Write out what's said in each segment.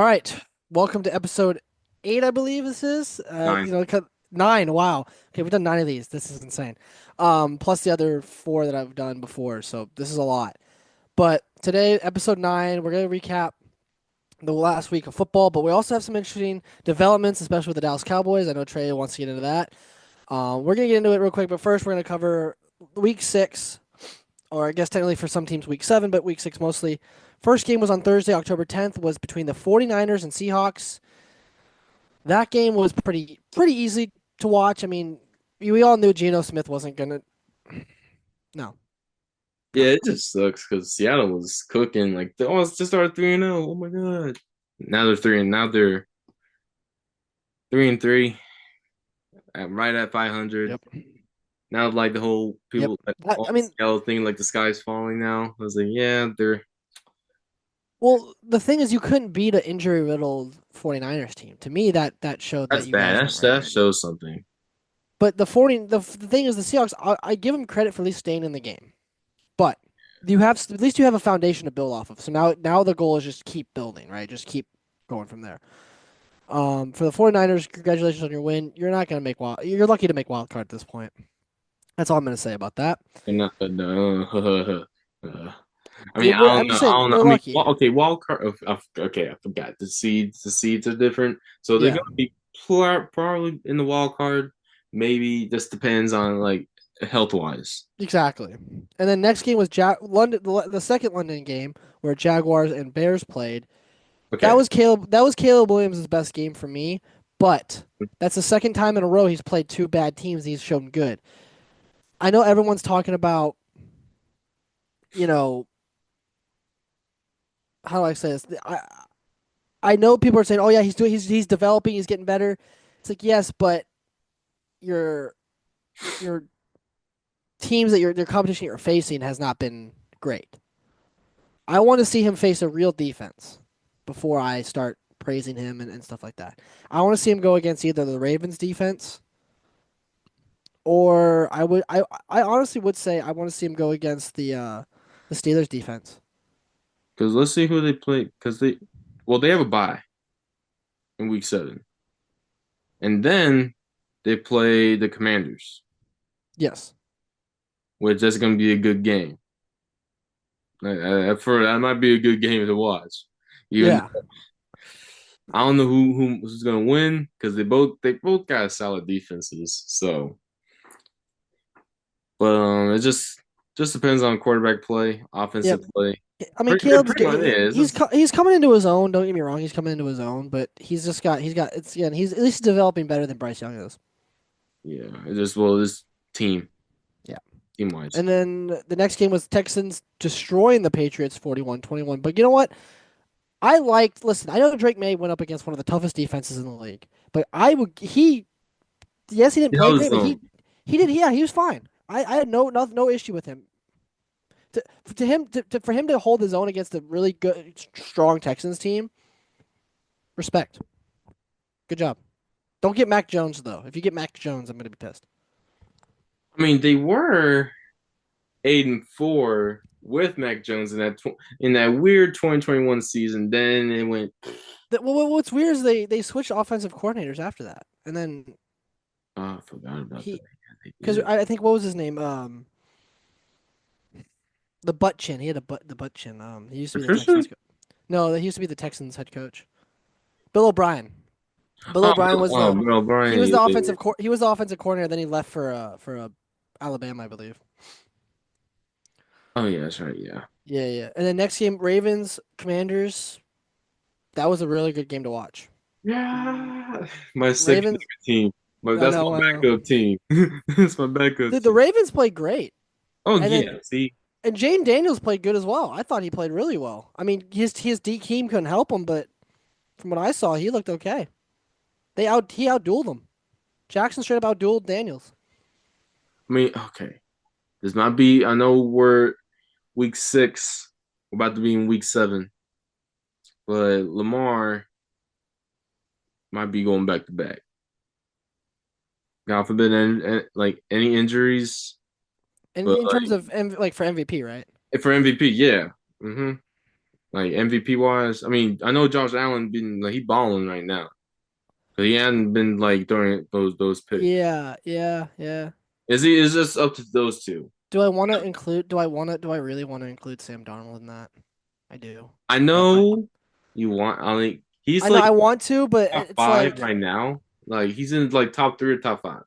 right. Welcome to episode 8, I believe this is. 9. 9. Wow. Okay, we've done 9 of these. This is insane. Plus the other 4 that I've done before. So this is a lot. But today, episode 9, we're going to recap the last week of football, but we also have some interesting developments, especially with the Dallas Cowboys. I know Trey wants to get into that. We're going to get into it real quick, but first we're going to cover week 6, or I guess technically for some teams week 7, but week 6 mostly. First game was on Thursday, October 10th, was between the 49ers and Seahawks. That game was pretty easy to watch. I mean, we all knew Geno Smith wasn't gonna. No, Yeah, no. it just sucks because Seattle was cooking. Like they almost just started 3-0. Oh my god! Now they're 3-3, right at 500. Yep. Now like the whole Yep. people like That, all I the mean, Seattle thing, like the sky's falling now. I was like, yeah, they're well, the thing is, you couldn't beat an injury-riddled 49ers team. To me, that showed that that's you bad. guys weren't That's, ready that yet. shows something. But the thing is, the Seahawks, I give them credit for at least staying in the game. But at least you have a foundation to build off of. So now the goal is just keep building, right? Just keep going from there. For the 49ers, congratulations on your win. You're not gonna make wild. You're lucky to make wild card at this point. That's all I'm gonna say about that. And not I Yeah, mean, I don't I'm know. just I saying don't know. we're I mean, lucky. okay, wild card. Okay, I forgot. The seeds are different, so they're Yeah, gonna be probably in the wild card. Maybe just depends on like health wise. exactly. And then next game was London, the second London game where Jaguars and Bears played. That Okay, was Caleb. That was Caleb Williams' best game for me. But that's the second time in a row he's played two bad teams. He's shown good. I know everyone's talking about, you know, how do I say this? I know people are saying, "Oh yeah, he's developing, he's getting better." It's like yes, but your your teams that your competition you're facing has not been great. I want to see him face a real defense before I start praising him and stuff like that. I want to see him go against either the Ravens defense or I honestly would say I want to see him go against the Steelers defense. because let's see who they play. Because they have a bye in week 7, and then they play the Commanders, Yes. which that's gonna be a good game. For that might be a good game to watch. Even Yeah. I don't know who's gonna win because they both got solid defenses. So, but it just depends on quarterback play, Yeah. offensive play. I mean, Pretty much, yeah. It's just he's coming into his own. Don't get me wrong, he's coming into his own, but he's got it's again he's at least developing better than Bryce Young is. yeah. This team Yeah. team wise. And then the next game was Texans destroying the Patriots 41-21. But you know what? Listen, I know Drake May went up against one of the toughest defenses in the league, but yes, he didn't He play held great, his but own. he did, yeah, he was fine. I had no issue with him. For him to hold his own against a really good, strong Texans team, respect. Good job. Don't get Mac Jones, though. If you get Mac Jones, I'm going to be pissed. I mean, they were 8-4 with Mac Jones in that weird 2021 season. Then it went. What's weird is they switched offensive coordinators after that. And then Oh, I forgot about that. he, Yeah, they because did. I think, what was his name? The butt chin. He had the butt chin. He used to be the Patricia? Texans. No, he used to be the Texans head coach. Bill O'Brien. Bill Oh, O'Brien was oh, the Bill he O'Brien. was Yeah, the yeah, yeah. he was the offensive coordinator. Then he left for Alabama, I believe. Oh, yeah, that's right. Yeah. Yeah, yeah. And then next game, Ravens Commanders. That was a really good game to watch. Yeah. My second Ravens. team. But I that's know, my I know. backup team. That's my backup The team. Ravens played great, Oh, and yeah. then See, and Jane Daniels played good as well. I thought he played really well. I mean, his D team couldn't help him, but from what I saw, he looked okay. He outdueled him. Jackson straight up outdueled Daniels. I mean, okay. This might be, I know we're week 6. We're about to be in week 7. But Lamar might be going back to back. God forbid, like any injuries. And But in terms of like for MVP, right? for MVP, yeah. Hmm. like MVP wise. I mean, I know Josh Allen been like he balling right now, but he hadn't been like throwing those picks. Yeah, yeah, yeah. Is he? Is just up to those two? Do I want to include? Do I really want to include Sam Darnold in that? I do, I but know you want. I mean, he's I know like I want to, but top it's five like, right now. Like he's in like top three or top five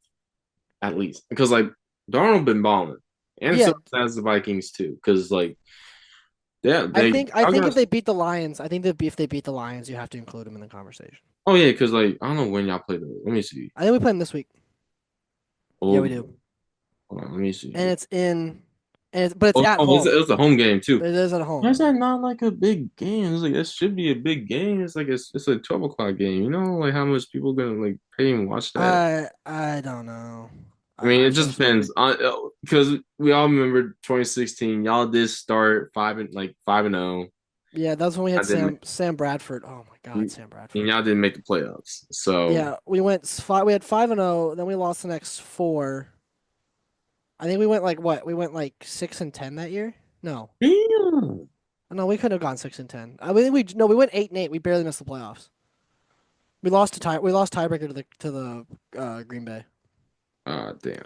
at least because like Darnold been balling, and yeah. so has the Vikings too. Because like yeah, I they think I I think if got they beat the Lions, I think that if they beat the Lions, you have to include them in the conversation. oh yeah, because like I don't know when y'all play them. Let me see. I think we play them this week. Yeah, we Oh, do, hold on, let me and see. it's in, and it's, but it's Oh at no, home. it's a home game too. But it is at Why home. is that not like a big game? It's like that should be a big game. It's like it's a 12 o'clock game. You know, like how much people gonna like pay and watch that? I don't know. I mean, it I'm so just depends on because we all remember 2016. Y'all did start 5-0. yeah. That's when we had I didn't, Sam Bradford. Oh my God, and Sam Bradford. y'all didn't make the playoffs. So Yeah, we went five. We had 5-0. Then we lost the next four. I think we went like what? We went like 6-10 that year. No, damn. no, we couldn't have gone 6-10. I mean, we no, we went 8-8. We barely missed the playoffs. We lost to tie. We lost tiebreaker to the Green Bay. Ah, damn.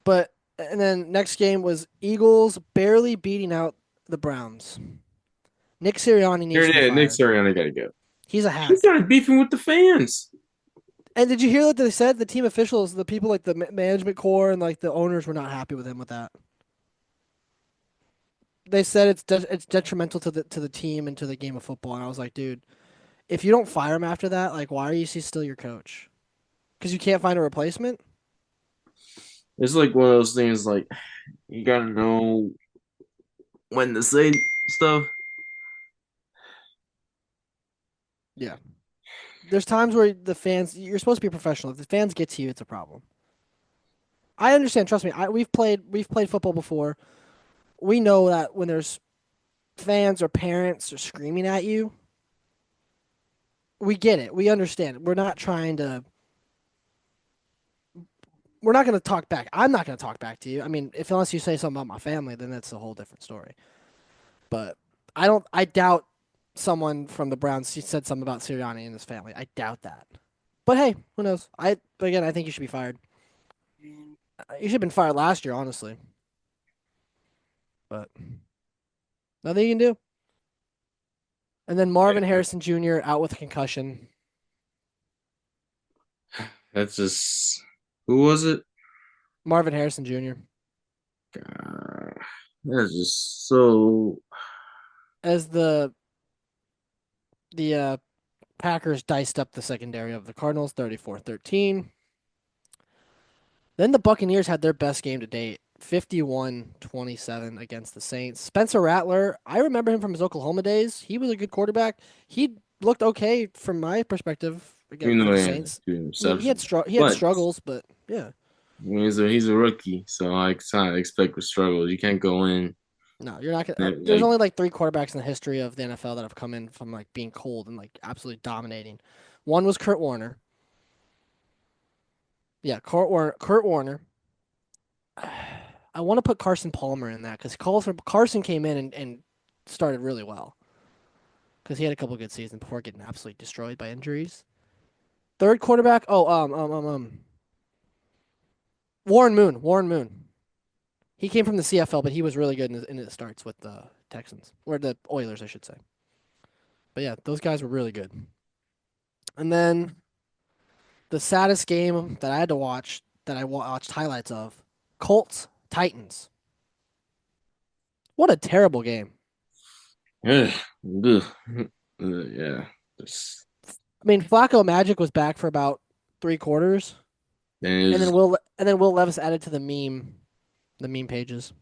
But and then next game was Eagles barely beating out the Browns. Nick Sirianni Here needs to it be is. Nick fired. Sirianni gotta go. He's a He hack. started beefing with the fans. And did you hear what they said? The team officials, the people like the management core and like the owners were not happy with him with that. They said it's detrimental to the team and to the game of football. And I was like, dude, if you don't fire him after that, like, why are you still your coach? Because you can't find a replacement. It's like one of those things. Like you gotta know when to say stuff. Yeah, there's times where the fans, you're supposed to be a professional. If the fans get to you, it's a problem. I understand. Trust me. We've played football before. We know that when there's fans or parents are screaming at you, we get it. We understand. We're not going to talk back. I'm not going to talk back to you. I mean, if unless you say something about my family, then that's a whole different story. But I don't. I doubt someone from the Browns said something about Sirianni and his family. I doubt that. But hey, who knows? I think you should be fired. You should have been fired last year, honestly. But nothing you can do. And then Marvin Harrison Jr. out with a concussion. That's just who was it? Marvin Harrison Jr. God, that's just so. as the Packers diced up the secondary of the Cardinals 34-13. Then the Buccaneers had their best game to date, 51-27 against the Saints. Spencer Rattler, I remember him from his Oklahoma days. He was a good quarterback. He looked okay from my perspective You again for know, the he had Saints. two I mean, interceptions, he had but struggles, but yeah. he's a rookie, so I kind of expect the struggles. You can't go in No, you're not gonna. There's like only like three quarterbacks in the history of the NFL that have come in from like being cold and like absolutely dominating. One was Kurt Warner. Yeah, Kurt Warner. I want to put Carson Palmer in that because Carson came in and started really well because he had a couple good seasons before getting absolutely destroyed by injuries. Third quarterback. Oh, Warren Moon. Warren Moon. He came from the CFL, but he was really good in his starts with the Texans or the Oilers, I should say. But yeah, those guys were really good. And then the saddest game that I had to watch that I watched highlights of, Colts Titans. What a terrible game. ugh, ugh, yeah. Just, I mean, Flacco Magic was back for about 3 quarters, and it was and then Will Levis added to the meme pages.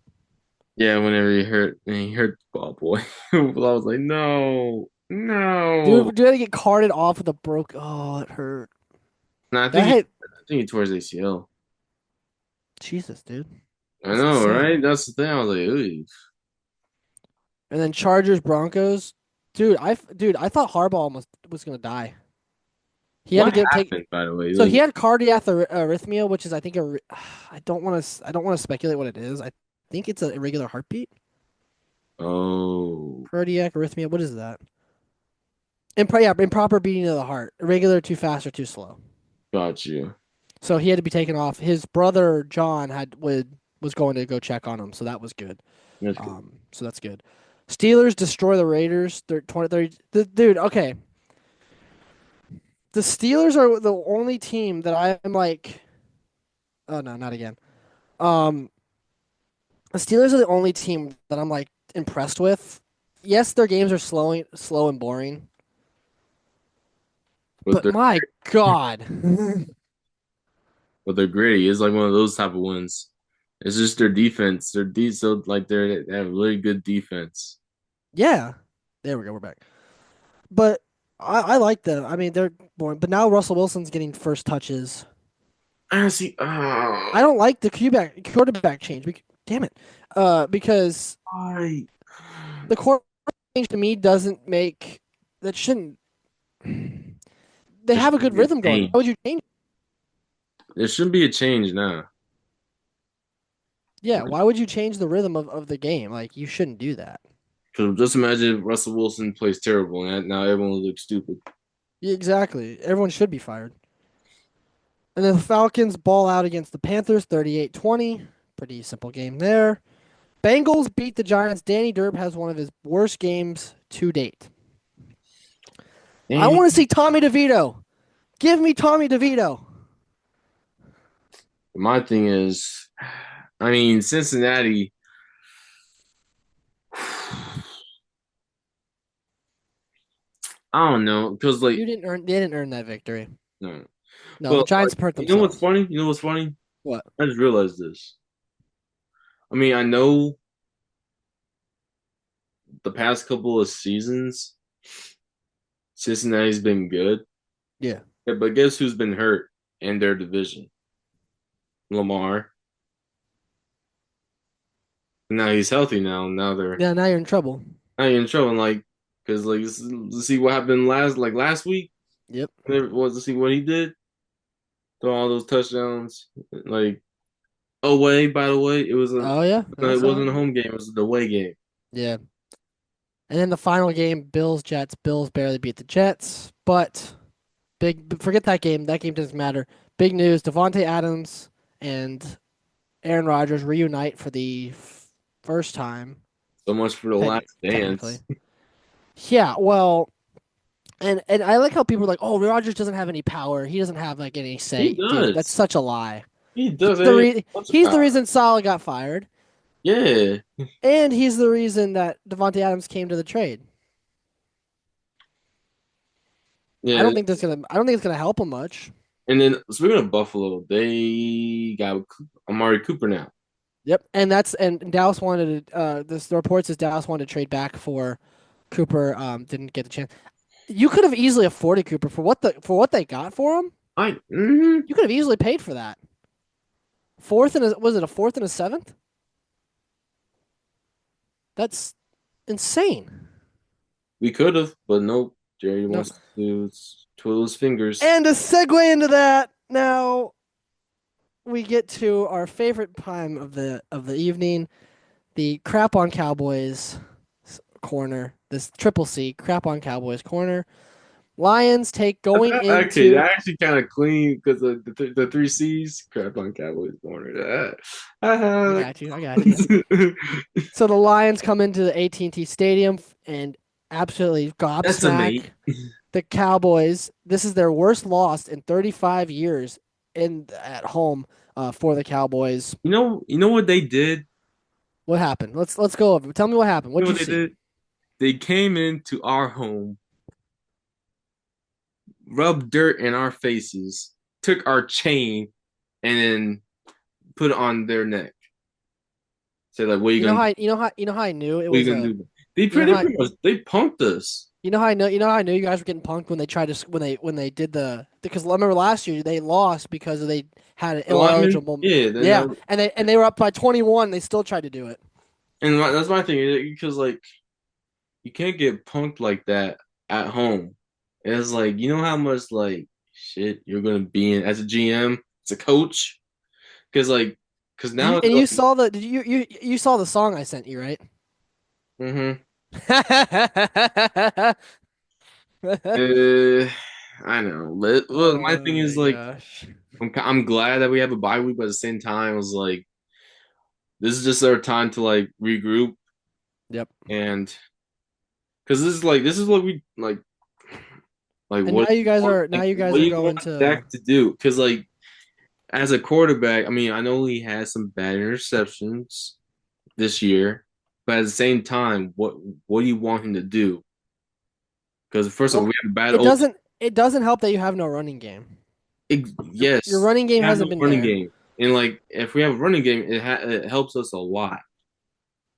yeah. Whenever he hurt the ball boy, I was like, no, no. Dude had to get carted off with a broke. Oh, it hurt. No, That hit. I think he tore his ACL. Jesus, dude, I that's know, insane. right? That's the thing. I was like, ooh. And then Chargers Broncos. Dude, I thought Harbaugh almost was gonna die. He had to What get take. happened, by the way? So he Like, had cardiac arrhythmia, which is I think I don't want to speculate what it is. I think it's an irregular heartbeat. Oh, Cardiac arrhythmia. What is that? Improper beating of the heart. Irregular, too fast, or too slow. got you. So he had to be taken off. His brother John was going to go check on him, so that was good. That's good. So that's good. Steelers destroy the Raiders. They're 20, 30. Dude, okay. The Steelers are the only team that I'm like. Oh no, not again. Um, the Steelers are the only team that I'm like impressed with. Yes, their games are slow and boring, But but they're my God, but they're gritty. It's like one of those type of wins. It's just their defense. So like they have really good defense. yeah. There we go. We're back. But I like them. I mean, they're boring. But now Russell Wilson's getting first touches. I see. I don't like the quarterback change. Damn it. Because I the quarterback change to me doesn't make that shouldn't. They there have a shouldn't good be a rhythm going. Why change. would you change? There shouldn't be a change now. Yeah, why would you change the rhythm of the game? Like you shouldn't do that. Because just imagine if Russell Wilson plays terrible and now everyone looks stupid. Yeah, exactly. Everyone should be fired. And then the Falcons ball out against the Panthers 38-20. Pretty simple game there. Bengals beat the Giants. Danny Derb has one of his worst games to date. I And want to see Tommy DeVito. Give me Tommy DeVito. my thing is, I mean, Cincinnati. I don't know because like They didn't earn that victory. no, No, the but like Giants hurt you know what's themselves. funny? You know what's funny? What? I just realized this. I mean, I know the past couple of seasons, Cincinnati's been good, Yeah. yeah, but guess who's been hurt in their division? Lamar. Now he's healthy now. Now they're Yeah, now you're in trouble. not in trouble. Like, because like let's see what happened last week. Yep. Was to see what he did. Throw all those touchdowns. Like away, by the way, Oh yeah, I it saw wasn't it. a home game. It was the away game. Yeah. And then the final game, Bills Jets. Bills barely beat the Jets, but forget that game. That game doesn't matter. Big news: Devontae Adams and Aaron Rodgers reunite for the first time, So much for the last technically. dance. Yeah, well, and I like how people are like, "Oh, Rodgers doesn't have any power. He doesn't have like any He say." Dude, that's does. such a lie. He does. He has a bunch of He's the power. reason Salah got fired, Yeah, and he's the reason that Devontae Adams came to the trade. yeah. I don't think it's gonna help him much. And then speaking of Buffalo, they got Amari Cooper now. Yep, and Dallas wanted to. The report says Dallas wanted to trade back for Cooper. Didn't get the chance. You could have easily afforded Cooper for what they got for him. Mhm. You could have easily paid for that. Was it a fourth and a seventh? That's insane. We could have, but nope. Jerry No. wants to twiddle his fingers. And to segue into that, now we get to our favorite time of the evening, the crap on Cowboys corner. This triple C crap on Cowboys corner. Lions take going Okay, into. that actually kind of clean because the three C's. Crap on Cowboys corner. I got you. I got you. So the Lions come into the AT&T Stadium and absolutely Decimate. gobsmack the Cowboys. This is their worst loss in 35 years in at home for the Cowboys. You know what they did? What happened? Let's go over. Tell me what happened. You What'd know you what they see? did? They came into our home, rubbed dirt in our faces, took our chain, and then put it on their neck. Said like, "What are you gonna do? You know how I knew it What are you was gonna a do?" They you know pretty, how pretty much they punked us. you know how I knew you guys were getting punked when they tried to when they did the because I remember last year they lost because they had an The lineman, ineligible. yeah. Yeah, and they were up by 21. They still tried to do it. That's my thing because like you can't get punked like that at home. It's like you know how much like shit you're gonna be in as a GM, as a coach, because now it's You like saw the you saw the song I sent you, right? Mm-hmm. Oh I know. Well, my thing my is like, gosh. I'm glad that we have a bye week, but at the same time, I was like, this is just our time to like regroup Yep. and because this is what we like And now you what guys do are you want going to Dak to do? Because like as a quarterback, I mean, I know he has some bad interceptions this year, but at the same time, what do you want him to do? Because first of all, well, we have a bad old. it doesn't help that you have no running game. Your Yes, running game we have no hasn't been running there. game, and like if we have a running game, it helps us a lot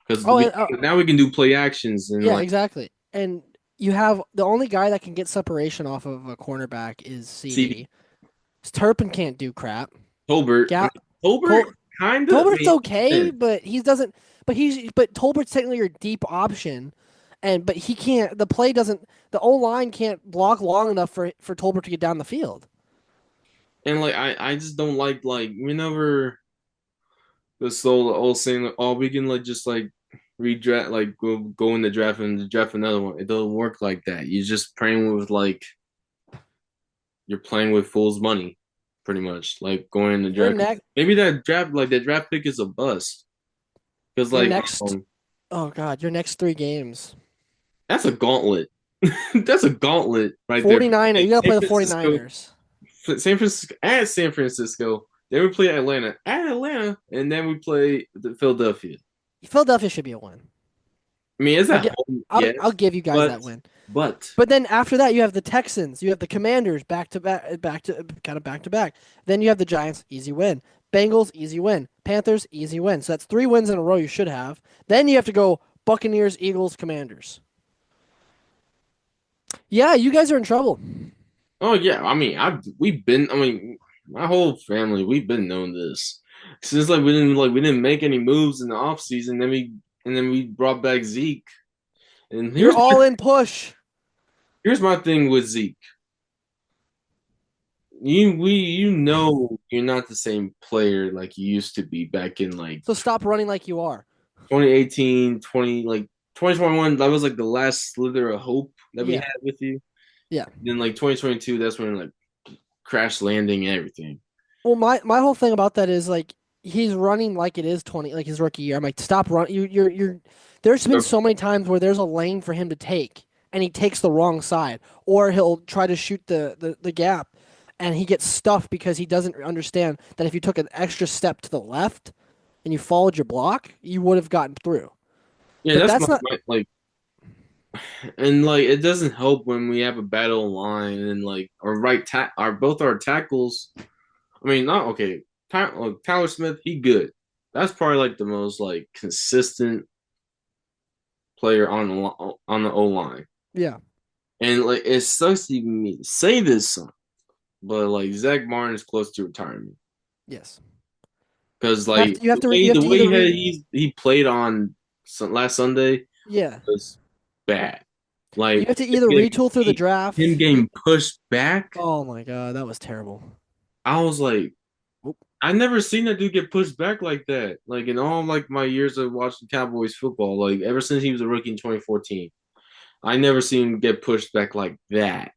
because Oh, we and now we can do play actions and yeah, like exactly. And you have the only guy that can get separation off of a cornerback is CD CD. Turpin can't do crap. Tolbert. I Gal mean, Tolbert Col kind of. I Tolbert's mean, okay, man. but he doesn't. But Tolbert's technically your deep option, and but he can't. The play doesn't. The O line can't block long enough for Tolbert to get down the field. And like I just don't like whenever this whole old saying like, oh we can like just like redraft like go in the draft and draft another one. It doesn't work like that. You're just playing with like you're playing with fool's money, pretty much. Like going in the Your draft. next, Maybe that draft pick is a bust. Because your like next. Oh God, your next three games. that's a gauntlet. That's a gauntlet right there. 49er. You Hey, gotta San play the Francisco, 49ers. San Francisco. Then we play Atlanta at Atlanta, and then we play the Philadelphia. Philadelphia should be a win. I mean, it's I'll at get. home, I'll yes, give you guys but that win. but But then after that, you have the Texans, you have the Commanders back to back. Then you have the Giants, easy win. Bengals, easy win. Panthers, easy win. So that's three wins in a row you should have. Then you have to go Buccaneers, Eagles, Commanders. Yeah, you guys are in trouble. oh yeah, I mean, I mean, my whole family, we've been knowing this since we didn't make any moves in the offseason. Then we brought back Zeke, and You're all in push. here's my thing with Zeke. You know you're not the same player like you used to be back in like So stop running like you are. 2018, 20 like 2021. That was like the last slither of hope that we Yeah, had with you. yeah. Then like 2022, that's when like crash landing and everything. Well, my whole thing about that is like he's running like it is 20 like his rookie year. I'm like, stop running. You're. There's been so many times where there's a lane for him to take, and he takes the wrong side, or he'll try to shoot the gap, and he gets stuffed because he doesn't understand that if you took an extra step to the left and you followed your block, you would have gotten through. Yeah, But that's that's not. like, and like it doesn't help when we have a battle line and like our both our tackles. I mean, not okay. Tyler Smith, he good. That's probably like the most like consistent player on the O line. Yeah. And like it sucks to even me to say this, son, but like Zach Martin is close to retirement Yes. because like You have the to way either re. he played on last Sunday Yeah. was bad. You Like have to either retool through the him draft. getting pushed back, Oh my God, that was terrible. I was like, Oop. I never seen that dude get pushed back like that. Like in all like my years of watching Cowboys football, like ever since he was a rookie in 2014, I never seen him get pushed back like that.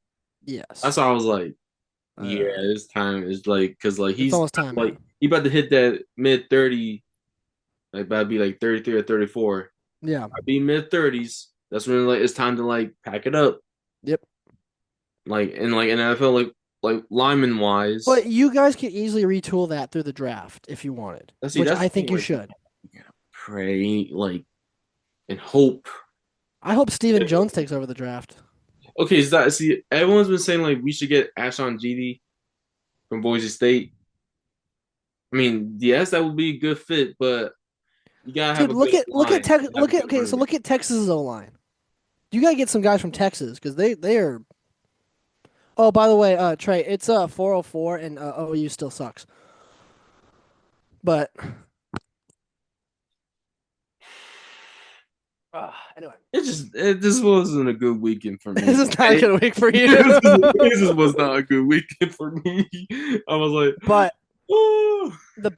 Yes. That's why I was like, yeah, Uh, this time is like because like it's almost time, like man. he about to hit that mid 30, like about to be like 33 or 34. Yeah. I'd be mid 30s. That's when like it's time to like pack it up. Yep. Like in like in NFL like lineman wise. But you guys could easily retool that through the draft if you wanted, Let's see, which that's I the thing. think you Like should. you gotta pray like and hope. I hope Steven Jones takes over the draft. Okay, is that see? Everyone's been saying like we should get Ashon Gd from Boise State. I mean, yes, that would be a good fit, but you gotta have Dude, a good line. You have a good running So back. look at Texas's O line. You gotta get some guys from Texas because they are. Oh, by the way, Trey, it's 404 and OU still sucks. But anyway, It just wasn't a good weekend for this me. is not a good week for you. This just was not a good weekend for me. I was like, But oh. I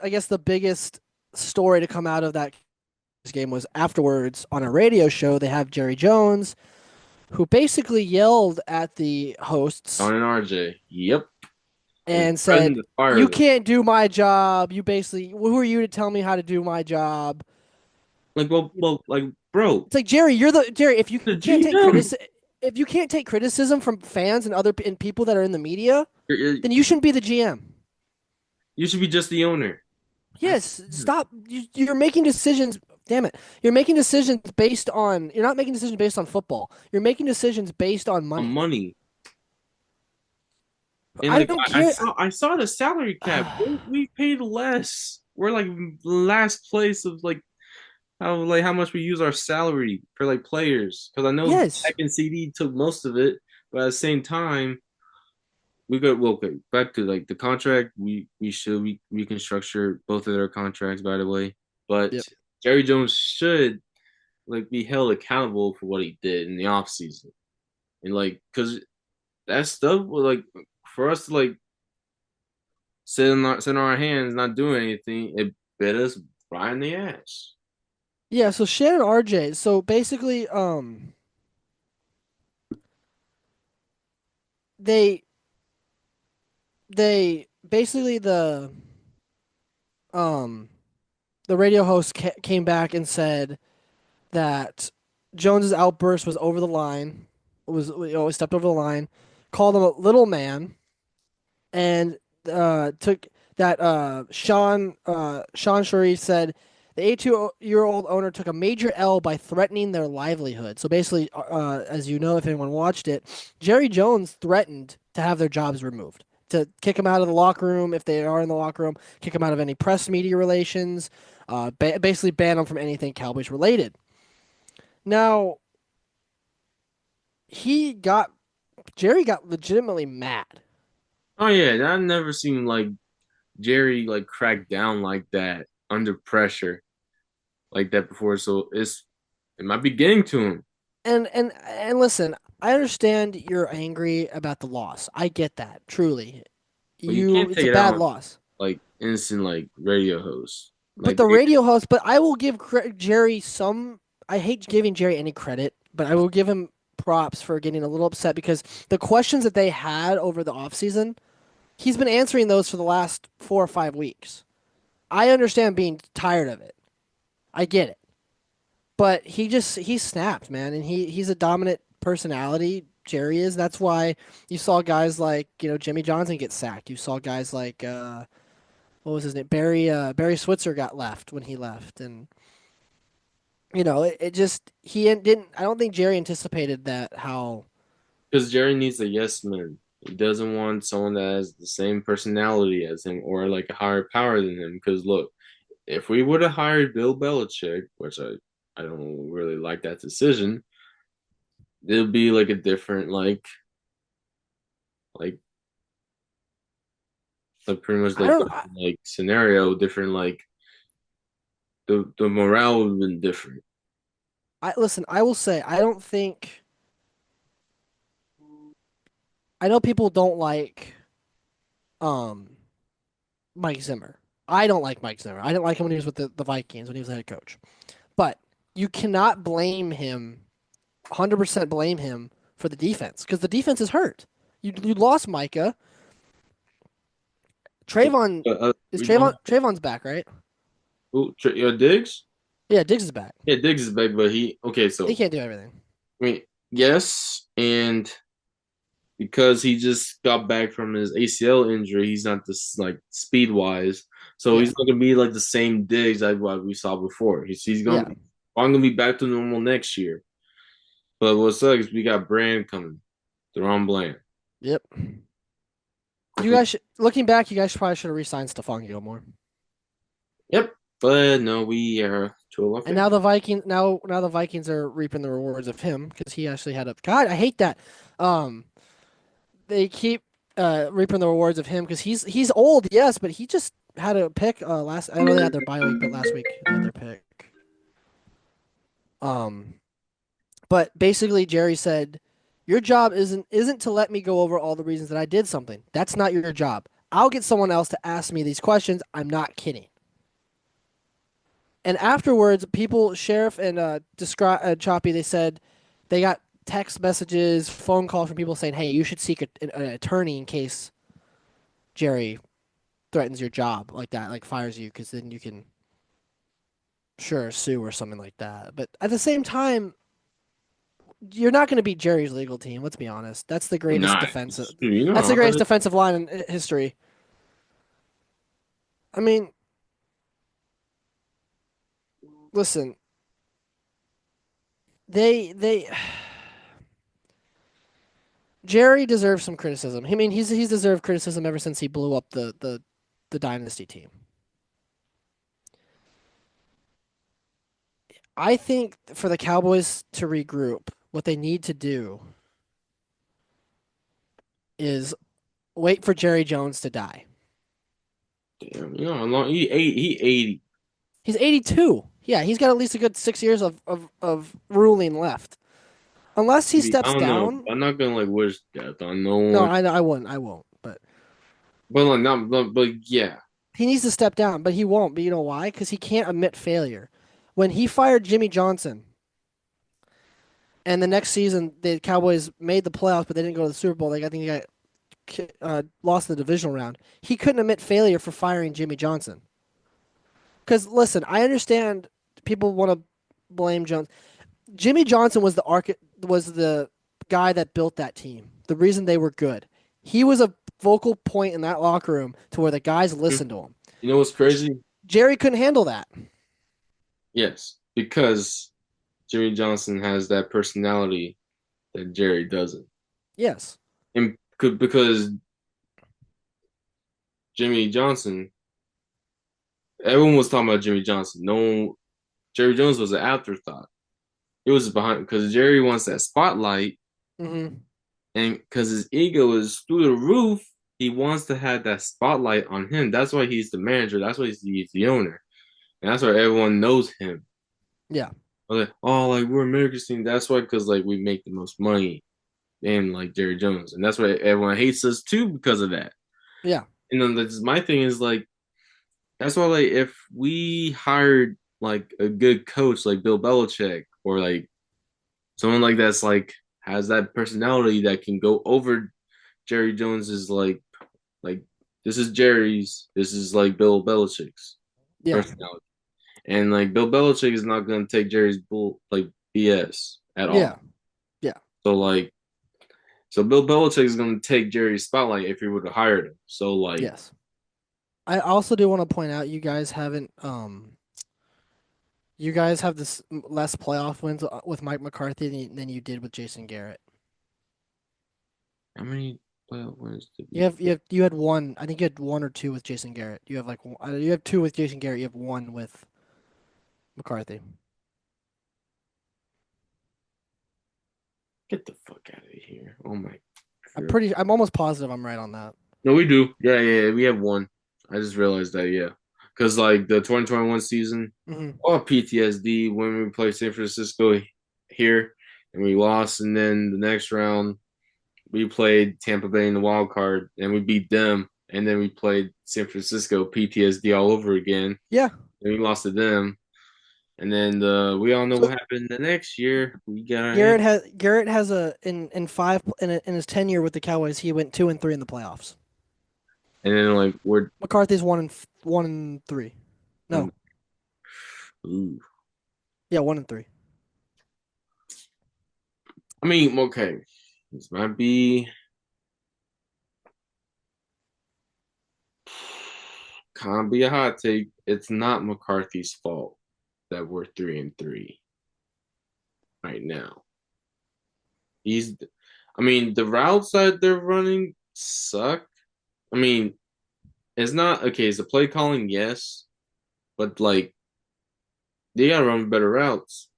guess the biggest story to come out of that game was afterwards on a radio show. They have Jerry Jones, who basically yelled at the hosts Sean and RJ. Yep. And and threatened said, to fire "You them. can't do my job. You basically, who are you to tell me how to do my job?" Like, like, bro, It's like Jerry, you're the Jerry. If you the can't take GM. if you can't take criticism from fans and and people that are in the media, You're, then you shouldn't be the GM. you should be just the owner. That's Yes, stop. You're making decisions. Damn it. You're making decisions based on. You're not making decisions based on football. You're making decisions based on on money. money. And I like don't I care. saw I saw the salary cap. We paid less. We're like last place of like how much we use our salary for like players. Because I know Tech Yes. and CD took most of it, but at the same time, we got well, okay, back to like the contract. We can structure both of their contracts, by the way. But Yep. Jerry Jones should like be held accountable for what he did in the offseason. And like because that stuff was like for us to like sit on our hands, not doing anything, it bit us right in the ass. Yeah. So Shannon RJ. So basically, they they basically um the radio host came back and said that Jones's outburst was over the line. Stepped over the line, called him a little man, and took that Sean Sharif said the 82-year-old owner took a major L by threatening their livelihood. So basically, as you know, if anyone watched it, Jerry Jones threatened to have their jobs removed, to kick them out of the locker room if they are in the locker room, kick them out of any press media relations, basically ban them from anything Cowboys related. Now he got Jerry got legitimately mad. Oh yeah, I've never seen like Jerry like crack down like that under pressure like that before. So it might be getting to him. And listen, I understand you're angry about the loss. I get that, truly. But you can't It's take a it out bad on loss. like innocent like radio hosts. But Like the they radio host, but I will give Jerry some. I hate giving Jerry any credit, but I will give him props for getting a little upset because the questions that they had over the offseason, he's been answering those for the last 4 or 5 weeks. I understand being tired of it. I get it. But he snapped, man, and he's a dominant personality. Jerry is. That's why you saw guys like Jimmy Johnson get sacked. You saw guys like what was his name, Barry Switzer got left when he left, and it just didn't. I don't think Jerry anticipated that how. because Jerry needs a yes man. He doesn't want someone that has the same personality as him or like a higher power than him. Because look, if we would have hired Bill Belichick, which I don't really like that decision, it'll be like a different like pretty much I like don't. different, like scenario, different like the morale would have been different. I listen. I will say I don't think. I know people don't like um Mike Zimmer. I don't like Mike Zimmer. I didn't like him when he was with the Vikings when he was the head coach. But you cannot blame him, 100% blame him for the defense because the defense is hurt. You lost Micah. Trayvon is We don't. Trayvon's back, right? Diggs? Yeah, Diggs is back. Yeah, Diggs is back, but he okay. He So can't do everything. I mean, yes, and because he just got back from his ACL injury, he's not this like speed wise. So Yeah, he's not gonna be like the same Diggs as what we saw before. He's gonna yeah, be I'm gonna be back to normal next year. But what sucks is we got Brand coming, Deron Bland. yep. If You we, guys, looking back, you guys probably should have re-signed Stephon Gilmore. yep, but no, we are to a lot And fair. now the Vikings are reaping the rewards of him because he actually had a God. I hate that. Um, they keep reaping the rewards of him because he's old, yes, but he just had a pick last. I know they had their bye week, but last week they had their pick. Um, but basically Jerry said, "Your job isn't to let me go over all the reasons that I did something. That's not your job. I'll get someone else to ask me these questions. I'm not kidding." And afterwards, people, Sheriff and Choppy, they said they got text messages, phone calls from people saying, "Hey, you should seek an attorney in case Jerry threatens your job like that, like fires you, because then you can sure sue or something like that." But at the same time, you're not going to beat Jerry's legal team. Let's be honest. That's the greatest Nah, defensive. you know That's the how greatest it defensive line in history. I mean, listen, they Jerry deserves some criticism. I mean, he's deserved criticism ever since he blew up the dynasty team. I think for the Cowboys to regroup, what they need to do is wait for Jerry Jones to die. damn, you know how long he 80. He's 82. Yeah, he's got at least a good 6 years of ruling left. Unless he I steps don't know. down. I'm not gonna like wish death on no No, one. I won't. I won't. But But like not but yeah. he needs to step down, but he won't. But you know why? Because he can't admit failure. When he fired Jimmy Johnson, and the next season the Cowboys made the playoffs, but they didn't go to the Super Bowl. Like I think they got lost in the divisional round. He couldn't admit failure for firing Jimmy Johnson. Because listen, I understand people want to blame Jones. Jimmy Johnson was the guy that built that team. The reason they were good. He was a vocal point in that locker room to where the guys You listened to him. know what's crazy? Jerry couldn't handle that. Yes, because Jimmy Johnson has that personality that Jerry doesn't. Yes. And because Jimmy Johnson, everyone was talking about Jimmy Johnson. No one, Jerry Jones was an afterthought. It was behind because Jerry wants that spotlight, Hmm. and because his ego is through the roof, he wants to have that spotlight on him. That's why he's the manager. That's why he's the owner, and that's why everyone knows him. Yeah. Like, oh, like we're America's team. That's why because like we make the most money, and like Jerry Jones, and that's why everyone hates us too because of that. Yeah. And then that's my thing is like that's why like if we hired like a good coach like Bill Belichick or like someone like that's like has that personality that can go over Jerry Jones's like this is Jerry's, this is like Bill Belichick's Yeah. personality. And like Bill Belichick is not gonna take Jerry's bull like BS at Yeah. all. Yeah. So like so Bill Belichick is gonna take Jerry's spotlight if he would have hired him. So like Yes. I also do want to point out you guys have this less playoff wins with Mike McCarthy than you did with Jason Garrett. how many playoff wins did we You had one. I think you had one or two with Jason Garrett. You have you have two with Jason Garrett. You have one with McCarthy. get the fuck out of here? Oh my I'm god. pretty. I'm almost positive I'm right on that. No, we do. Yeah, we have one. I just realized that, yeah. Because like the 2021 season, Hmm. all PTSD when we played San Francisco here and we lost, and then the next round we played Tampa Bay in the wild card and we beat them, and then we played San Francisco PTSD all over again, Yeah. and we lost to them, and then we all know So what happened the next year. We got our ass, Garrett has a in five in his tenure with the Cowboys. He went 2-3 in the playoffs. and then like we're McCarthy's 1-3. No. ooh. Yeah, 1-3. I mean, okay, this might be can't be a hot take. It's not McCarthy's fault that we're 3-3 right now. He's, I mean, the routes that they're running suck. I mean, it's not okay. It's a play calling, yes, but like they gotta run better routes.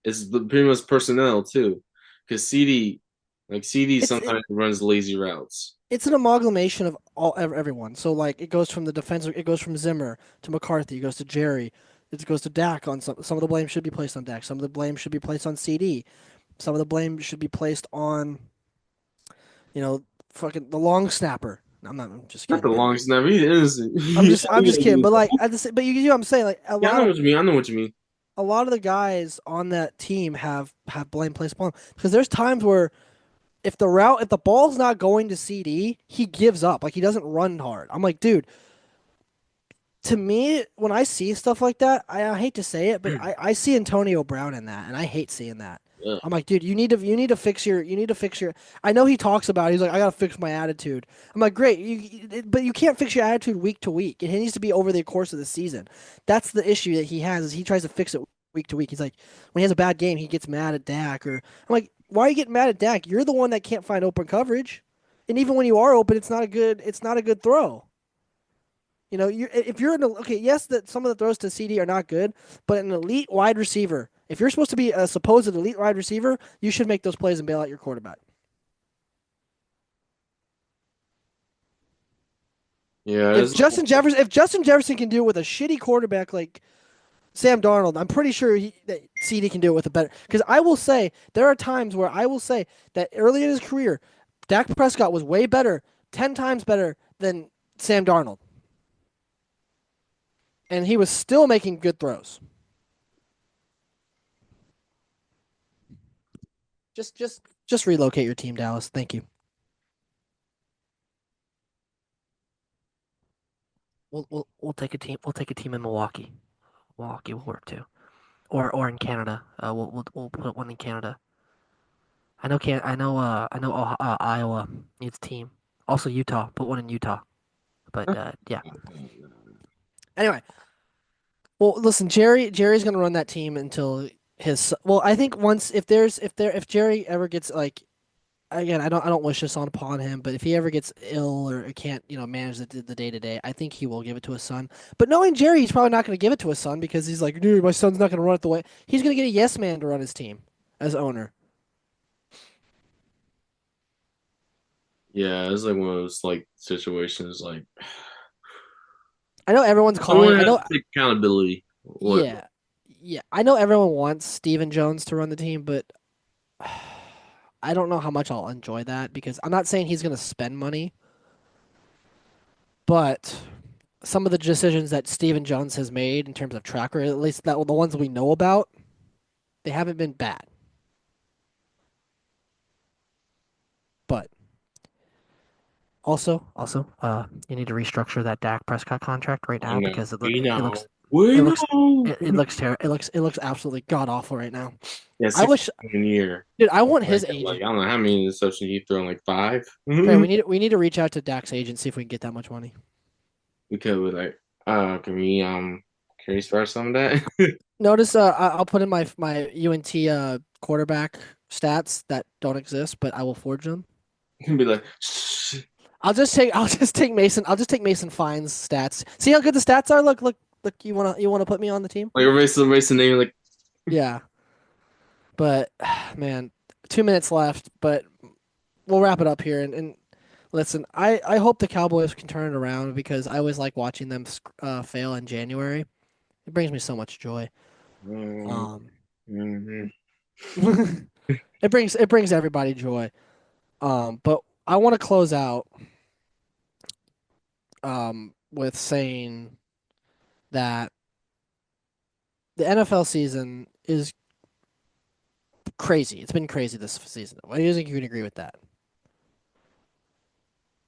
It's pretty much personnel too, because CD It's sometimes runs lazy routes. it's an amalgamation of everyone. So like it goes from the defense, it goes from Zimmer to McCarthy, it goes to Jerry, it goes to Dak. On some of the blame should be placed on Dak. Some of the blame should be placed on CD. Some of the blame should be placed on fucking the long snapper. I'm not. I'm just Not the kidding, but longest snapper. He's innocent. I'm just kidding. But like, but you know what I'm saying? Like Yeah, I know what you mean. I know what you mean. a lot of the guys on that team have blame placed upon him because there's times where if the ball's not going to CD, he gives up. Like he doesn't run hard. I'm like, dude, to me, when I see stuff like that, I hate to say it, but I see Antonio Brown in that, and I hate seeing that. Yeah. I'm like, dude, you need to fix your. I know he talks about it. He's like, I gotta fix my attitude. I'm like, great, but you can't fix your attitude week to week. It needs to be over the course of the season. That's the issue that he has. Is he tries to fix it week to week. He's like, when he has a bad game, he gets mad at Dak. Or I'm like, why are you getting mad at Dak? You're the one that can't find open coverage, and even when you are open, it's not a good throw. You know, if you're an okay, yes, that some of the throws to CD are not good, but an elite wide receiver, if you're supposed to be a supposed elite wide receiver, you should make those plays and bail out your quarterback. Yeah, it's If Justin Jefferson can do it with a shitty quarterback like Sam Darnold, I'm pretty sure that CD can do it with a better. Because I will say there are times where I will say that early in his career, Dak Prescott was way better, 10 times better than Sam Darnold, and he was still making good throws. Just relocate your team, Dallas. Thank you. We'll take a team. We'll take a team in Milwaukee. Milwaukee will work too, or in Canada. We'll put one in Canada. I know Iowa needs a team. Also Utah. Put one in Utah. But yeah. Anyway, well, listen, Jerry's gonna run that team until his. Well, I think once if Jerry ever gets like again, I don't wish this on upon him, but if he ever gets ill or can't, manage the day to day, I think he will give it to his son. But knowing Jerry, he's probably not going to give it to his son because he's like, dude, my son's not going to run it the way he's going to get a yes man to run his team as owner. yeah, it's like one of those like situations like I know everyone's calling. someone I has know, to take accountability. What yeah, yeah. I know everyone wants Steven Jones to run the team, but I don't know how much I'll enjoy that because I'm not saying he's going to spend money, but some of the decisions that Steven Jones has made in terms of tracker, at least that the ones we know about, they haven't been bad. But you need to restructure that Dak Prescott contract right I now know. because We it know. looks We it looks know. it looks terrible. It looks absolutely god awful right now. Yeah, I six wish, in a year. dude. I want Like, his like I agent. don't know how many interceptions he thrown, like five. Trey, We we need to reach out to Dak's agent see if we can get that much money. could be like, can we can we start some of that? Notice, I'll put in my UNT quarterback stats that don't exist, but I will forge them. Be like, shh. I'll just take Mason. I'll just take Mason Fine's stats. See how good the stats are. Look. You wanna put me on the team? Like erase the name, like Yeah. But man, 2 minutes left. But we'll wrap it up here. And listen, I hope the Cowboys can turn it around because I always like watching them fail in January. It brings me so much joy. mm, Um, mm, it brings everybody joy. But I want to close out with saying that the NFL season is crazy. It's been crazy this season. I think you can agree with that.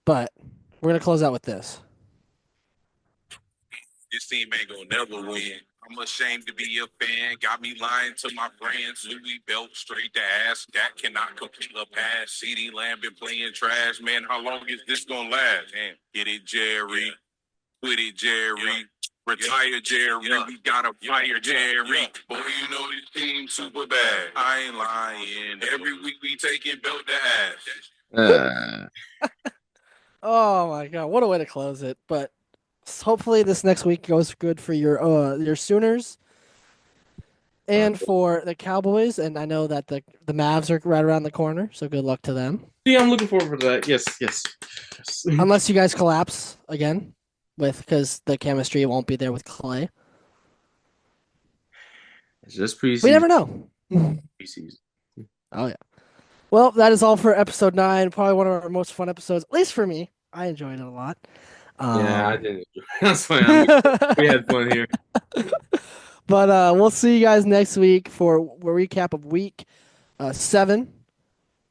But we're gonna close out with this. This team ain't gonna never win. I'm ashamed to be a fan. Got me lying to my friends. Louis belt straight to ass. That cannot complete a pass. CD Lamb been playing trash. Man, how long is this gonna last? Damn. Get it, Jerry. Quit it, Jerry. Retire, Jerry. We gotta fire Jerry. Boy, you know this team super bad. I ain't lying. Every week we taking belt to ass. uh, Oh my god, what a way to close it! But hopefully this next week goes good for your Sooners and for the Cowboys. And I know that the Mavs are right around the corner, so good luck to them. yeah, I'm looking forward to that. Yes, yes, yes. Unless you guys collapse again, because the chemistry won't be there with Clay. It's just We preseason. never know. Preseason. Oh yeah. Well, that is all for episode 9. Probably one of our most fun episodes, at least for me. I enjoyed it a lot. Yeah, I didn't. That's fine. I mean, we had fun here. But we'll see you guys next week for a recap of week 7,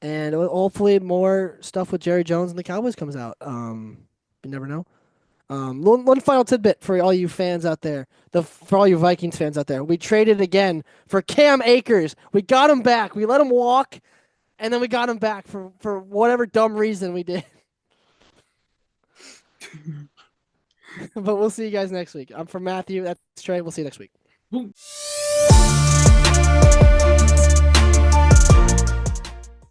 and hopefully more stuff with Jerry Jones and the Cowboys comes out. You never know. One final tidbit for all you fans out there, for all you Vikings fans out there. We traded again for Cam Akers. We got him back. We let him walk, and then we got him back for whatever dumb reason we did. But we'll see you guys next week. I'm from Matthew. That's Trey. We'll see you next week.